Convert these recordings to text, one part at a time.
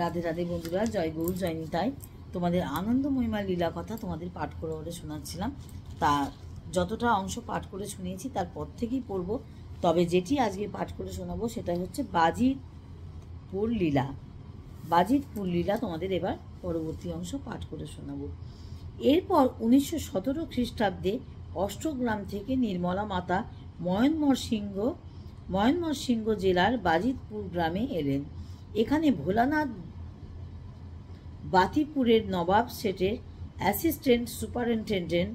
রাধে রাধে বন্ধুরা, জয় গৌর জয় নিতাই। তোমাদের আনন্দময়ীমা লীলা কথা তোমাদের পাঠ করে ওরে শোনাচ্ছিলাম। তা যতটা অংশ পাঠ করে শুনিয়েছি তারপর থেকেই পড়ব। তবে যেটি আজকে পাঠ করে শোনাবো সেটা হচ্ছে বাজিতপুর লীলা। বাজিতপুর লীলা তোমাদের এবার পরবর্তী অংশ পাঠ করে শোনাবো। এরপর 1917 খ্রিস্টাব্দে অষ্টগ্রাম থেকে নির্মলা মাতা ময়মনসিংহ জেলার বাজিতপুর গ্রামে এলেন। এখানে ভোলানাথ বাতিপুরের নবাব সেটের অ্যাসিস্ট্যান্ট সুপারিনটেন্ডেন্ট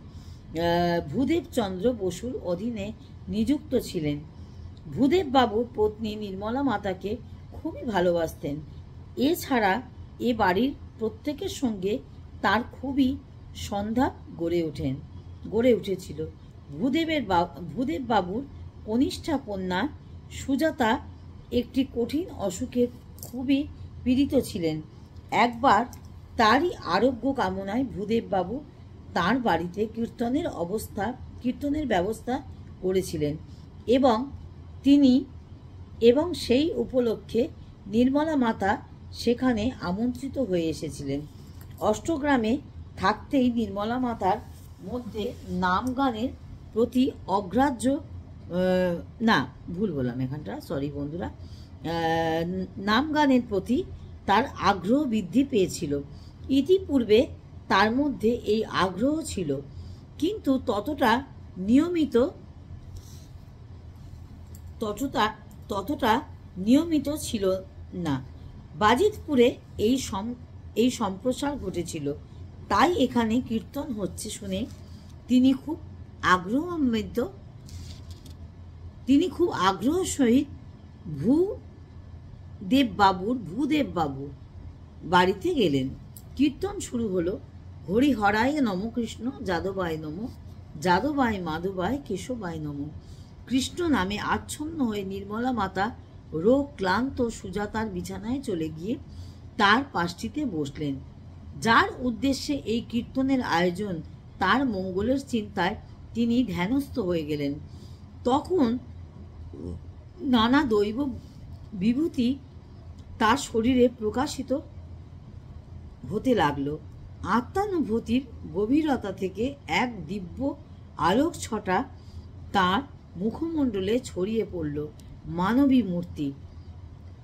ভূদেব চন্দ্র বসুর অধীনে নিযুক্ত ছিলেন। ভূদেব বাবুর পত্নী নির্মলা মাতাকে খুবই ভালোবাসতেন। এছাড়া এ বাড়ির প্রত্যেকের সঙ্গে তার খুবই সন্ধান গড়ে উঠেছিল। ভূদেব বাবুর কনিষ্ঠা কন্যা সুজাতা একটি কঠিন অসুখে খুবই পীড়িত ছিলেন। একবার তারই আরোগ্য কামনায় ভূদেব বাবু তাঁর বাড়িতে কীর্তনের ব্যবস্থা করেছিলেন এবং সেই উপলক্ষে নির্মলা মাতা সেখানে আমন্ত্রিত হয়ে এসেছিলেন। অষ্টগ্রামে থাকতেই নির্মলা মাতার মধ্যে নাম গানের প্রতি নাম গানের প্রতি তার আগ্রহ বৃদ্ধি পেয়েছিল। ইতিপূর্বে তার মধ্যে এই আগ্রহ ছিল, কিন্তু ততটা নিয়মিত ছিল না। বাজিতপুরে এই সম্প্রসার ঘটেছিল, তাই এখানে কীর্তন হচ্ছে শুনে তিনি খুব আগ্রহ সহিত ভূদেব বাবু বাড়িতে গেলেন। কীর্তন শুরু হলো। হরি হরায় নম, কৃষ্ণ যাদবায় নম, যাদবায় মাধবায় কেশবায় নম। কৃষ্ণ নামে আচ্ছন্ন হয়ে নির্মলা মাতা রোগ ক্লান্ত সুজাতার বিছানায় চলে গিয়ে তার পাশটিতে বসলেন। যার উদ্দেশ্যে এই কীর্তনের আয়োজন তার মঙ্গলের চিন্তায় তিনি ধ্যানস্থ হয়ে গেলেন। তখন নানা দৈব বিভূতি তার শরীরে প্রকাশিত হতে লাগলো। আত্মানুভূতির গভীরতা থেকে এক দিব্য আলোক ছটা তার মুখমণ্ডলে ছড়িয়ে পড়ল। মানবী মূর্তি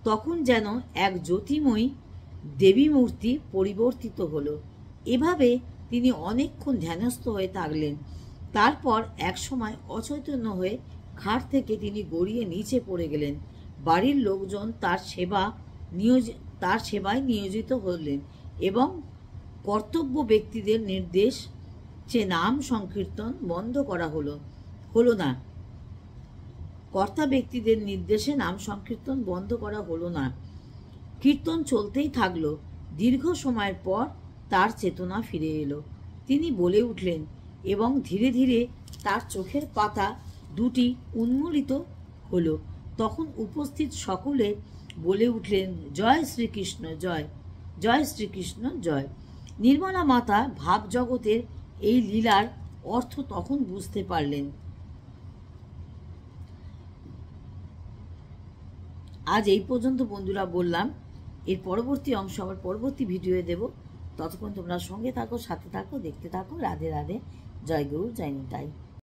তখন যেন এক জ্যোতিময়ী দেবী মূর্তি পরিবর্তিত হলো। এভাবে তিনি অনেকক্ষণ ধ্যানস্থ হয়ে থাকলেন। তারপর একসময় অচৈতন্য হয়ে খাট থেকে তিনি গড়িয়ে নিচে পড়ে গেলেন। বাড়ির লোকজন তার সেবায় নিয়োজিত হলেন এবং কর্তব্য ব্যক্তিদের নির্দেশ যে নাম সংকীর্তন বন্ধ করা হলো না। কর্তা ব্যক্তিদের নির্দেশে নাম সংকীর্তন বন্ধ করা হলো না। কীর্তন চলতেই থাকলো। দীর্ঘ সময়ের পর তার চেতনা ফিরে এলো। তিনি বলে উঠলেন এবং ধীরে ধীরে তার চোখের পাতা দুটি উন্মোলিত হলো। তখন উপস্থিত সকলে বলে উঠলেন, জয় শ্রীকৃষ্ণ জয়, জয় শ্রীকৃষ্ণ জয়। নির্মলা মাতা ভাব জগতের এই লীলার অর্থ তখন বুঝতে পারলেন। আজ এই পর্যন্ত বন্ধুরা বললাম। এর পরবর্তী অংশ আবার পরবর্তী ভিডিওয়ে দেব। ততক্ষণ তোমরা সঙ্গে থাকো, সাথে থাকো, দেখতে থাকো। রাধে রাধে, জয় গৌর জয় নিতাই।